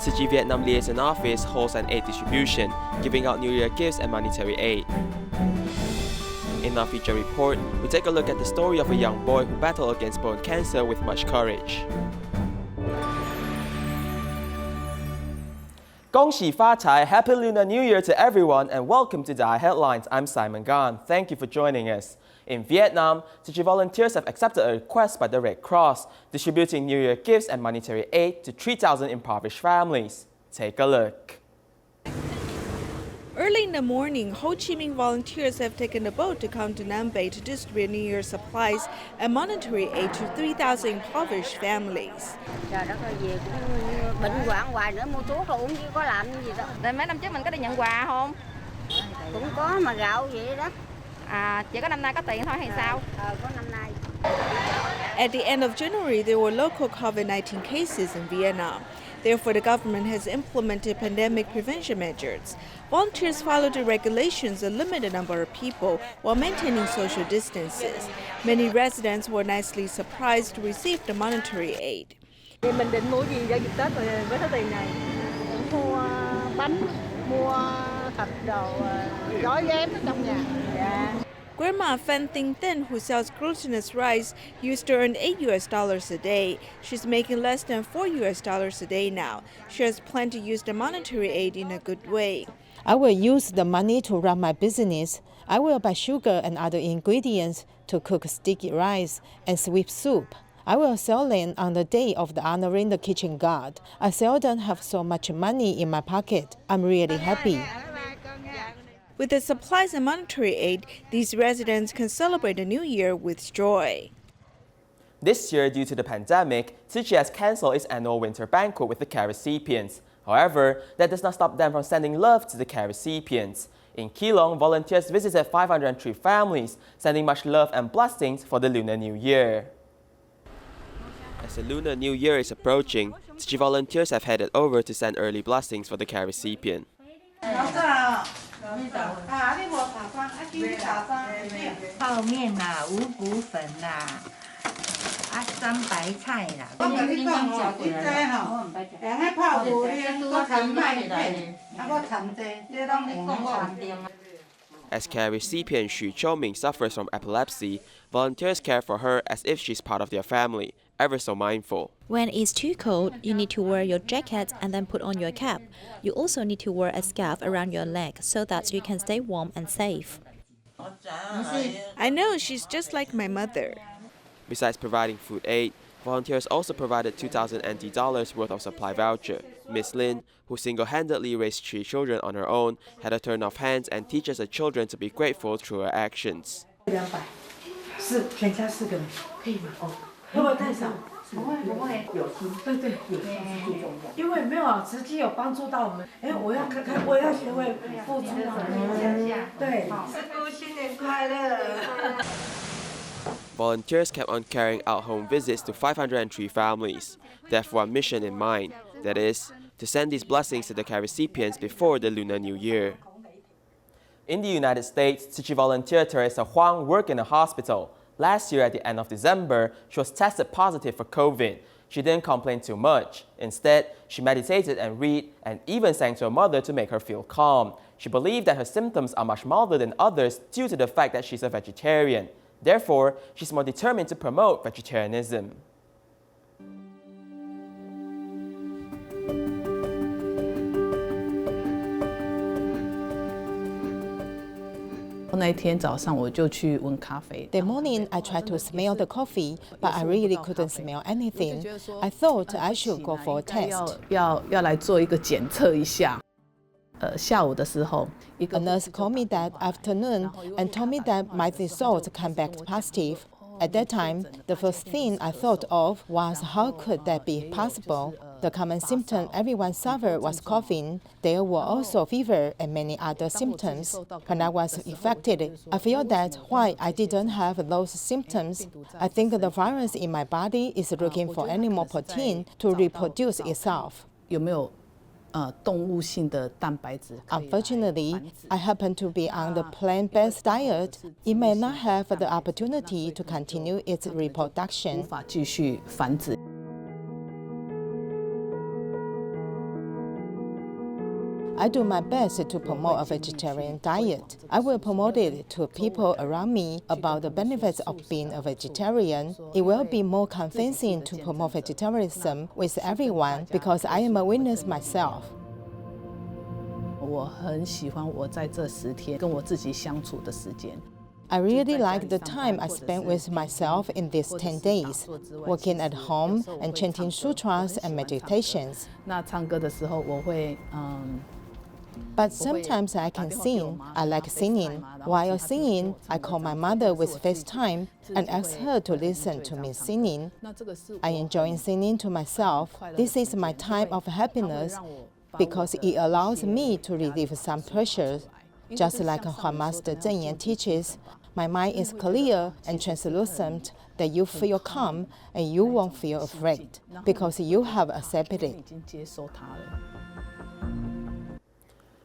Tzu Chi Vietnam liaison office holds an aid distribution, giving out New Year gifts and monetary aid. In our feature report, we take a look at the story of a young boy who battled against bone cancer with much courage. Gong Xi Fa Cai, Happy Lunar New Year to everyone and welcome to DaAi Headlines. I'm Simon Gan. Thank you for joining us. In Vietnam, Tzu Chi volunteers have accepted a request by the Red Cross, distributing New Year gifts and monetary aid to 3,000 impoverished families. Take a look. Early in the morning, Ho Chi Minh volunteers have taken a boat to come to Nam Bay to distribute New Year supplies and monetary aid to 3,000 impoverished families. Trời đất ơi, về cũng bệnh hoạn hoài nữa, mua thuốc rồi uống chứ có làm gì đâu. Rồi mấy năm trước mình có đi nhận quà không? Cũng có mà gạo vậy đó. Chỉ có năm nay có tiền thôi hay sao? Có năm nay. At the end of January, there were local COVID-19 cases in Vietnam. Therefore, the government has implemented pandemic prevention measures. Volunteers followed the regulations and limit the number of people while maintaining social distances. Many residents were nicely surprised to receive the monetary aid. Thì mình định mua gì cho dịp Tết rồi với số tiền này? Mua bánh, mua thịt đồ, gói ghém ở trong nhà. Dạ. Grandma Phan Tinh Tinh, who sells glutinous rice, used to earn $8 a day. She's making less than $4 a day now. She has planned to use the monetary aid in a good way. I will use the money to run my business. I will buy sugar and other ingredients to cook sticky rice and sweet soup. I will sell them on the day of honoring the kitchen god. I seldom have so much money in my pocket. I'm really happy. With the supplies and monetary aid, these residents can celebrate the new year with joy. This year, due to the pandemic, Tzu Chi has cancelled its annual winter banquet with the care recipients. However, that does not stop them from sending love to the care recipients. In Keelung, volunteers visited 503 families, sending much love and blessings for the Lunar New Year. As the Lunar New Year is approaching, Tzu Chi volunteers have headed over to send early blessings for the care recipient. 泡面啦，五谷粉啦，三白菜啦。我跟你讲哦，你这吼，迄泡芙呢，我掺麦片，我掺这，你拢会讲我。 As care recipient Xu Choming suffers from epilepsy, volunteers care for her as if she's part of their family, ever so mindful. When it's too cold, you need to wear your jacket and then put on your cap. You also need to wear a scarf around your leg so that you can stay warm and safe. I know, she's just like my mother. Besides providing food aid, volunteers also provided 2,000 NT dollars worth of supply voucher. Miss Lin, who single-handedly raised 3 children on her own, had a turn of hands and teaches the children to be grateful through her actions. 200是全家4个人，可以吗？会不会太少？不会，有心，对，有心是最重要。因为没有实际有帮助到我们，我要看看，我要学会付出啊。对，师傅新年快乐。 Volunteers kept on carrying out home visits to 503 families. They have one mission in mind, that is, to send these blessings to the care recipients before the Lunar New Year. In the United States, Tzu Chi volunteer Teresa Huang worked in a hospital. Last year at the end of December, she was tested positive for COVID. She didn't complain too much. Instead, she meditated and read and even sang to her mother to make her feel calm. She believed that her symptoms are much milder than others due to the fact that she's a vegetarian. Therefore, she's more determined to promote vegetarianism. The morning, I tried to smell the coffee, but I really couldn't smell anything. I thought I should go for a test. 要来做一个检测一下。下午的时候， A nurse called me that afternoon and told me that my results came back positive. At that time, the first thing I thought of was how could that be possible? The common symptom everyone suffered was coughing. There were also fever and many other symptoms. When I was infected, I feel that why I didn't have those symptoms. I think the virus in my body is looking for animal protein to reproduce itself. 有没有动物性的蛋白质？ Unfortunately, I happen to be on the plant-based diet. It may not have the opportunity to continue its reproduction. 无法继续繁殖。I do my best to promote a vegetarian diet. I will promote it to people around me about the benefits of being a vegetarian. It will be more convincing to promote vegetarianism with everyone because I am a witness myself. 我很喜欢我在这10天跟我自己相处的时间。 I really like the time I spent with myself in these 10 days, working at home and chanting sutras and meditations. 那唱歌的时候，我会But sometimes I can sing. I like singing. While singing, I call my mother with FaceTime and ask her to listen to me singing. I enjoy singing to myself. This is my time of happiness because it allows me to relieve some pressures. Just like Huan Master Zeng Yan teaches, my mind is clear and translucent that you feel calm and you won't feel afraid because you have accepted it.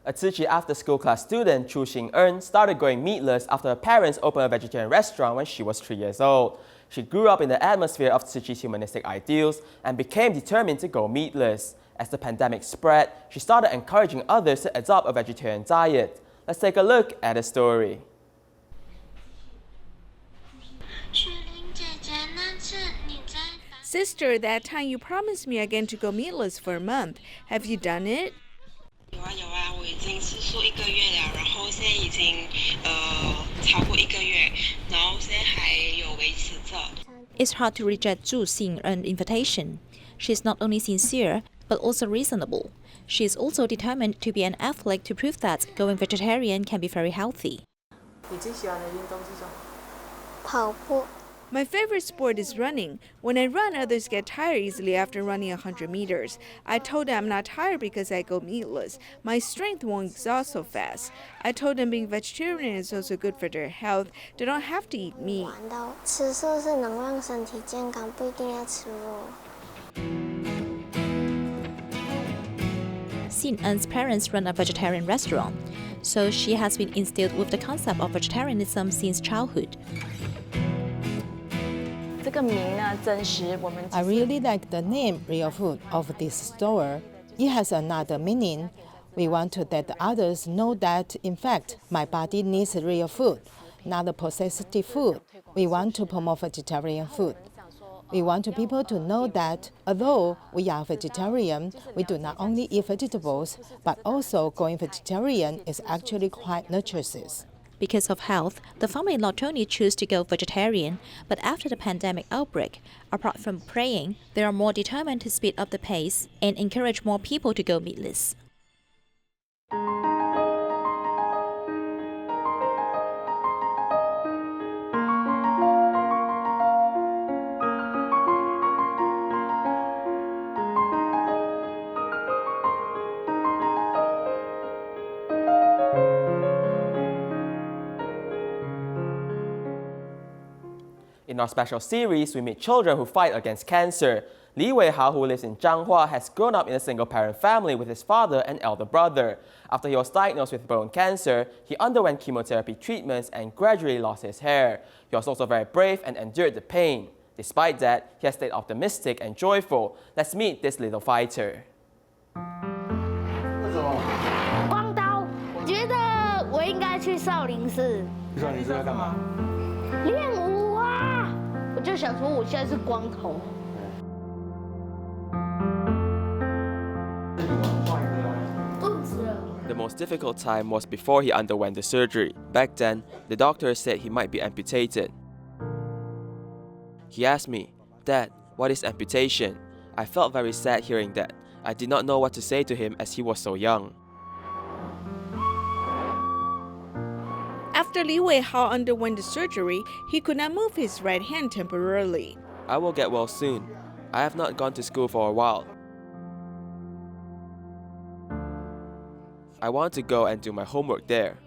A Tzu Chi after-school class student, Chu Xing-en, started going meatless after her parents opened a vegetarian restaurant when she was 3 years old. She grew up in the atmosphere of Tzu Chi's humanistic ideals and became determined to go meatless. As the pandemic spread, she started encouraging others to adopt a vegetarian diet. Let's take a look at her story. Sister, that time you promised me again to go meatless for a month. Have you done it? It's hard to reject Zhu Xing-en's invitation. She's not only sincere, but also reasonable. She is also determined to be an athlete to prove that going vegetarian can be very healthy. My favorite sport is running. When I run, others get tired easily after running 100 meters. I told them I'm not tired because I go meatless. My strength won't exhaust so fast. I told them being vegetarian is also good for their health. They don't have to eat meat. Xing-en's parents run a vegetarian restaurant, so she has been instilled with the concept of vegetarianism since childhood. I really like the name Real Food of this store. It has another meaning. We want to let others know that, in fact, my body needs real food, not processed food. We want to promote vegetarian food. We want people to know that although we are vegetarian, we do not only eat vegetables, but also going vegetarian is actually quite nutritious. Because of health, the family not only choose to go vegetarian, but after the pandemic outbreak, apart from praying, they are more determined to speed up the pace and encourage more people to go meatless. In our special series, we meet children who fight against cancer. Li Weihao, who lives in Zhanghua, has grown up in a single-parent family with his father and elder brother. After he was diagnosed with bone cancer, he underwent chemotherapy treatments and gradually lost his hair. He was also very brave and endured the pain. Despite that, he has stayed optimistic and joyful. Let's meet this little fighter. 光刀，觉得我应该去少林寺。少林寺要干嘛？练武啊！我就想说，我现在是光头。 The most difficult time was before he underwent the surgery. Back then, the doctor said he might be amputated. He asked me, "Dad, what is amputation?" I felt very sad hearing that. I did not know what to say to him as he was so young. After Li Weihao underwent the surgery, he could not move his right hand temporarily. I will get well soon. I have not gone to school for a while. I want to go and do my homework there.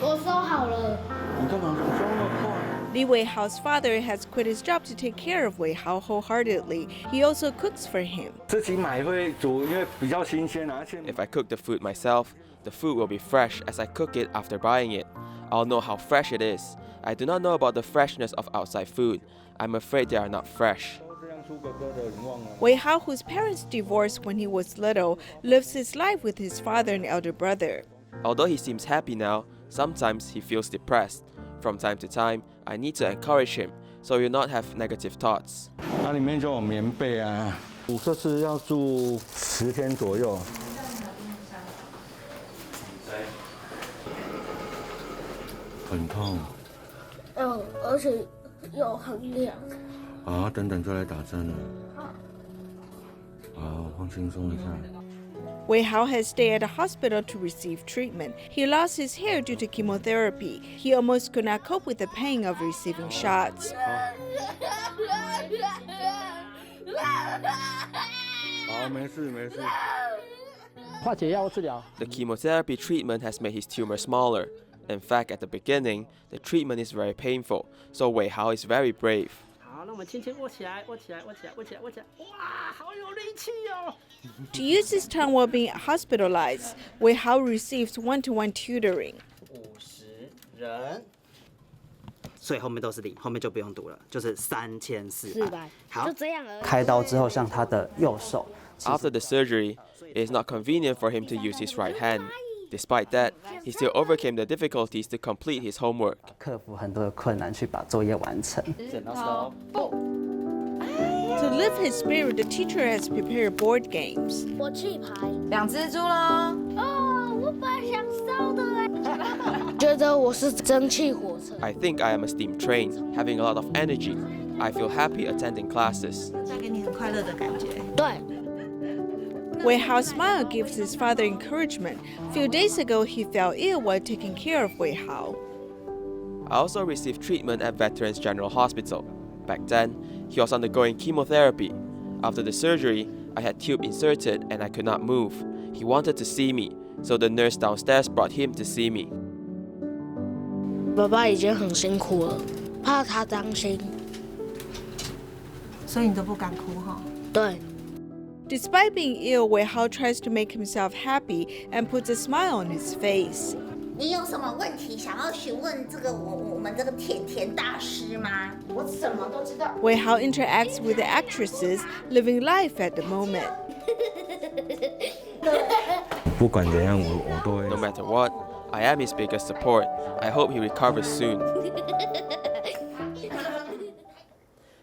我收好了。你干嘛收了？ Li Weihao's father has quit his job to take care of Weihao wholeheartedly. He also cooks for him. 自己买会煮，因为比较新鲜啊。 If I cook the food myself, the food will be fresh as I cook it after buying it. I'll know how fresh it is. I do not know about the freshness of outside food. I'm afraid they are not fresh. Wei Hao, whose parents divorced when he was little, lives his life with his father and elder brother. Although he seems happy now, sometimes he feels depressed. From time to time, I need to encourage him so he will not have negative thoughts. 它里面就有棉被啊，我这次要住10天左右。很痛。而且又很凉。好，等等就来打针了。好，放轻松一下。Wei Hao has stayed at a hospital to receive treatment. He lost his hair due to chemotherapy. He almost could not cope with the pain of receiving shots. 好，没事没事。化解药治疗。 The chemotherapy treatment has made his tumor smaller. In fact, at the beginning, the treatment is very painful, so Wei Hao is very brave. 好，那我们轻轻握起来，握起来，握起来，握起来，握起来。哇，好有力气哦！ To use his tongue while being hospitalized, Wei Hao receives one-to-one tutoring. 50人。所以后面都是零，后面就不用读了，就是3400。好，就这样而已。开刀之后，像他的右手。After the surgery, it is not convenient for him to use his right hand. Despite that, he still overcame the difficulties to complete his homework. 克服很多的困难去把作业完成。To lift his spirit, the teacher has prepared board games. 我弃牌。2只猪咯。哦，我本来想烧的哎。觉得我是蒸汽火车。 I think I am a steam train, having a lot of energy. I feel happy attending classes. 带给你很快乐的感觉。对。 Wei Hao's smile gives his father encouragement. A few days ago, he fell ill while taking care of Wei Hao. I also received treatment at Veterans General Hospital. Back then, he was undergoing chemotherapy. After the surgery, I had tube inserted and I could not move. He wanted to see me, so the nurse downstairs brought him to see me. 爸爸已经很辛苦了，怕他担心。所以你都不敢哭哈？对。 Despite being ill, Wei Hao tries to make himself happy and puts a smile on his face. 你有什么问题想要询问这个我们这个甜甜大师吗？我什么都知道。Wei Hao interacts with the actresses, living life at the moment. 不管怎样，我都会。 No matter what, I am his biggest support. I hope he recovers soon.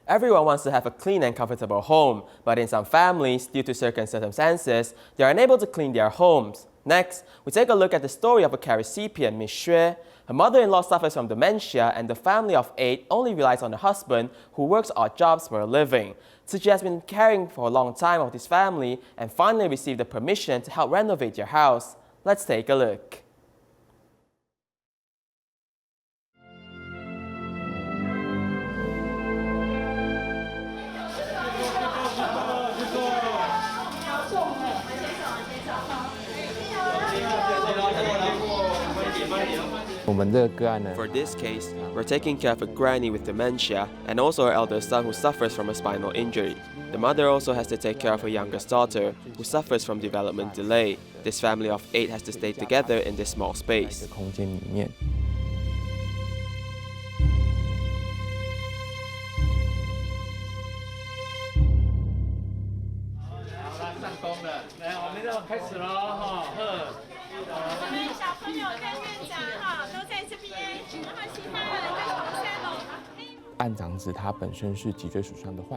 Everyone wants to have a clean and comfortable home, but in some families, due to certain circumstances, they are unable to clean their homes. Next, we take a look at the story of a care recipient, Miss Xue. Her mother-in-law suffers from dementia, and the family of 8 only relies on her husband, who works odd jobs for a living. Tzu Chi has been caring for a long time of this family and finally received the permission to help renovate their house. Let's take a look. For this case, we're taking care of a granny with dementia and also her elder son who suffers from a spinal injury. The mother also has to take care of her youngest daughter who suffers from development delay. This family of 8 has to stay together in this small space.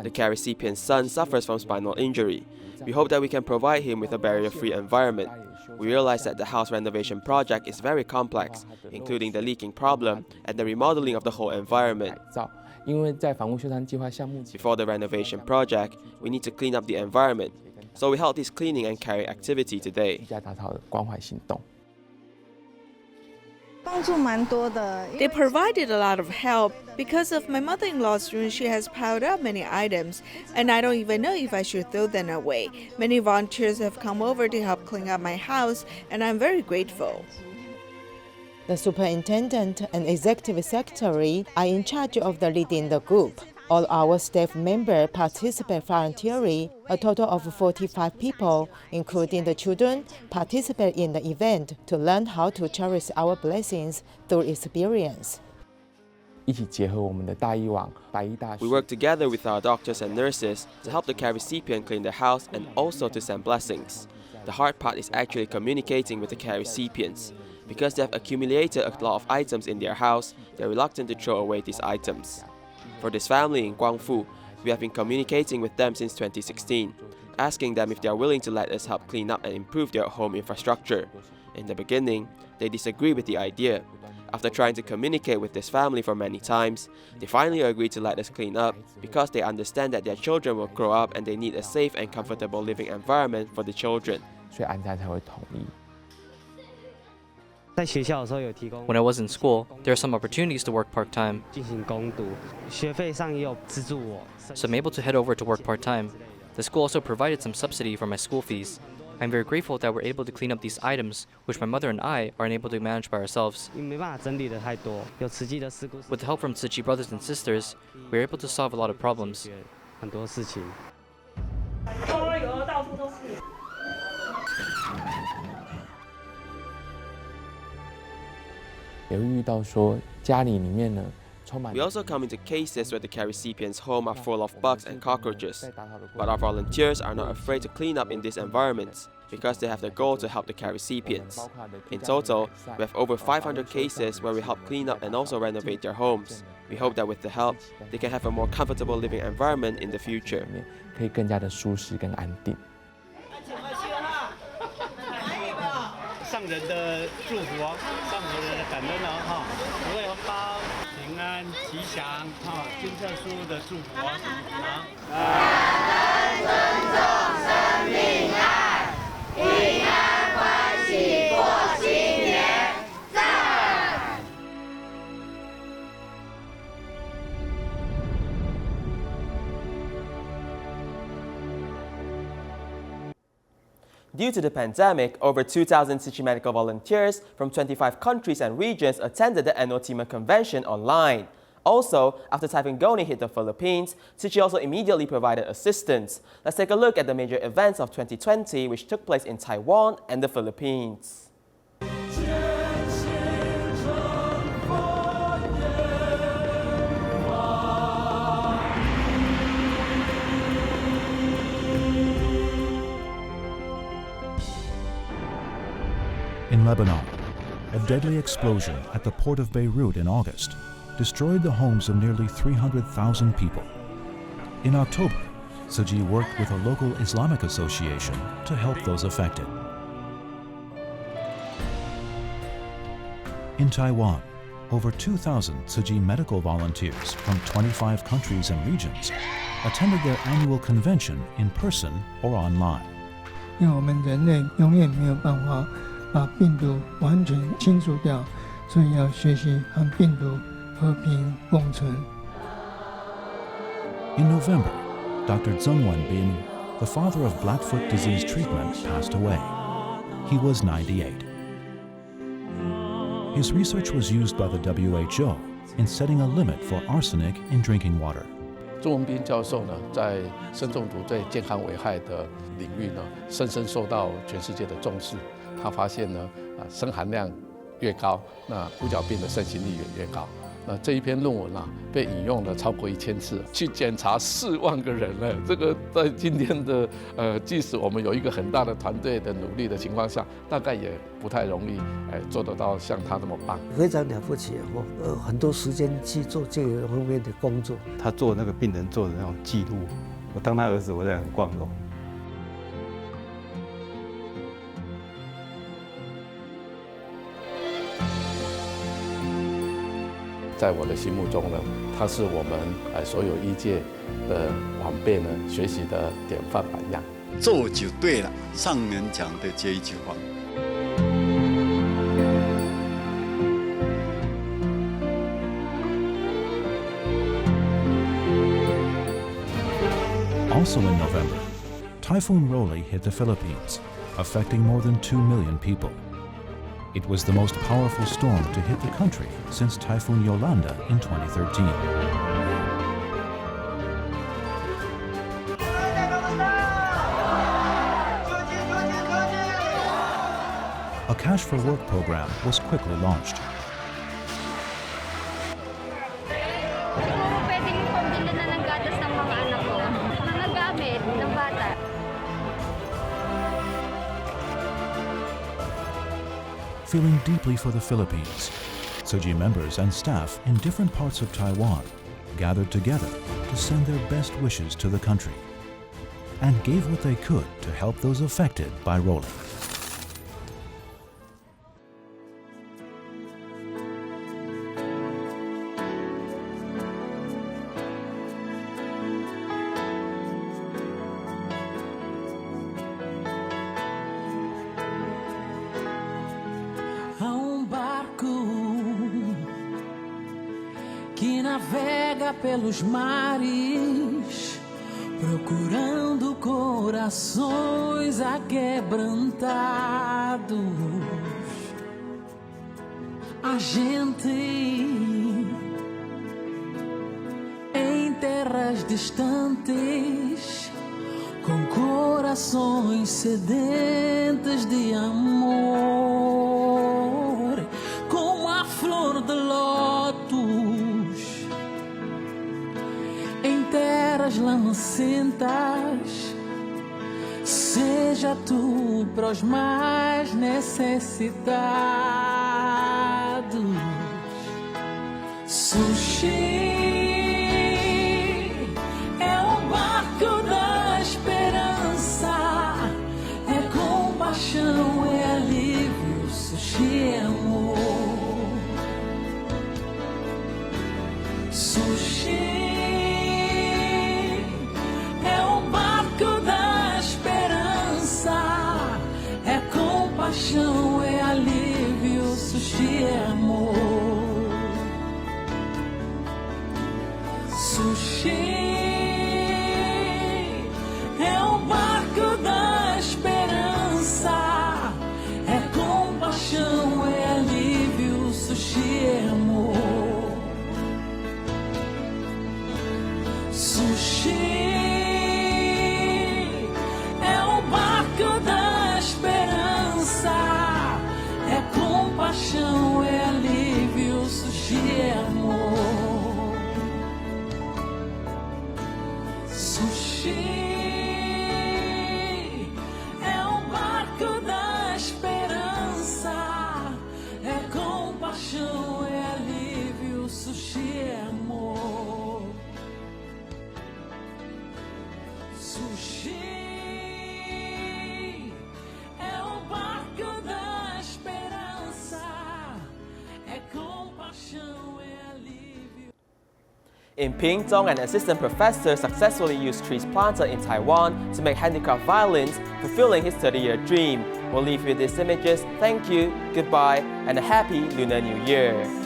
The care recipient's son suffers from spinal injury. We hope that we can provide him with a barrier-free environment. We realize that the house renovation project is very complex, including the leaking problem and the remodeling of the whole environment. Before the renovation project, we need to clean up the environment. So we held this cleaning and caring activity today. They provided a lot of help. Because of my mother-in-law's room, she has piled up many items, and I don't even know if I should throw them away. Many volunteers have come over to help clean up my house, and I'm very grateful. The superintendent and executive secretary are in charge of leading the group. All our staff members participate voluntarily. A total of 45 people, including the children, participate in the event to learn how to cherish our blessings through experience. We work together with our doctors and nurses to help the care recipient clean their house and also to send blessings. The hard part is actually communicating with the care recipients. Because they have accumulated a lot of items in their house, they're reluctant to throw away these items. For this family in Guangfu, we have been communicating with them since 2016, asking them if they are willing to let us help clean up and improve their home infrastructure. In the beginning, they disagreed with the idea. After trying to communicate with this family for many times, they finally agreed to let us clean up because they understand that their children will grow up and they need a safe and comfortable living environment for the children. When I was in school, there are some opportunities to work part-time. So I'm able to head over to work part-time. The school also provided some subsidy for my school fees. I'm very grateful that we're able to clean up these items, which my mother and I are unable to manage by ourselves. With the help from Tzu Chi brothers and sisters, we're able to solve a lot of problems. We also come into cases where the care recipients' home are full of bugs and cockroaches. But our volunteers are not afraid to clean up in these environments because they have the goal to help the care recipients. In total, we have over 500 cases where we help clean up and also renovate their homes. We hope that with the help, they can have a more comfortable living environment in the future. 上人的祝福哦，上人的感恩哦，哈，福慧红包，平安吉祥，哈，金特殊的祝福哦，好。感恩尊重生命爱，平安欢喜过新年，赞。Due to the pandemic, over 2,000 Tzu Chi medical volunteers from 25 countries and regions attended the annual Teamer Convention online. Also, after Typhoon Goni hit the Philippines, Tzu Chi also immediately provided assistance. Let's take a look at the major events of 2020 which took place in Taiwan and the Philippines. In Lebanon, a deadly explosion at the port of Beirut in August destroyed the homes of nearly 300,000 people. In October, Tzu Chi worked with a local Islamic association to help those affected. In Taiwan, over 2,000 Tzu Chi medical volunteers from 25 countries and regions attended their annual convention in person or online. 因为我们人类永远没有办法把病毒完全清除掉，所以要学习和病毒和平共存。In November, Dr. Zeng Wenbin, the father of Blackfoot disease treatment, passed away. He was 98. His research was used by the WHO in setting a limit for arsenic in drinking water. 周文彬教授呢，在砷中毒对健康危害的领域呢，深深受到全世界的重视。他发现呢，砷含量越高，那五角病的盛行率也越高。那这一篇论文啊，被引用了超过1000次，去检查4万个人了。这个在今天的即使我们有一个很大的团队的努力的情况下，大概也不太容易做得到像他这么棒。非常了不起，很多时间去做这个方面的工作。他做那个病人做的那种记录，我当他儿子，我也很光荣。在我的心目中呢，他是我们所有医界的晚辈呢学习的典范榜样。做就对了，上人讲的这一句话。Also in November, Typhoon Rolly hit the Philippines, affecting more than 2 million people. It was the most powerful storm to hit the country since Typhoon Yolanda in 2013. A Cash for Work program was quickly launched. feeling deeply for the Philippines, Tzu Chi members and staff in different parts of Taiwan gathered together to send their best wishes to the country and gave what they could to help those affected by rolling. Que navega pelos mares, procurando corações aquebrantados. A gente em terras distantes, com corações sedentos de amor, como a flor de lótus em terras lamacentas. Seja tu para os mais necessitados. Tzu Chi é o barco da esperança, é compaixão, é alívio. Tzu Chi é amor. Tzu Chi paixão é alívio, Tzu Chi é amor. Tzu Chi é o barco da esperança, é compaixão, é alívio, Tzu Chi é amor. Tzu Chi é o barco da esperança, é compaixão, é alívio, Tzu Chi é amor. Tzu Chi é o barco da esperança, é compaixão, é alívio, Tzu Chi é amor. Tzu Chi In Pingtung, an assistant professor successfully used trees planted in Taiwan to make handicraft violins, fulfilling his 30-year dream. We'll leave you with these images. Thank you, goodbye, and a happy Lunar New Year.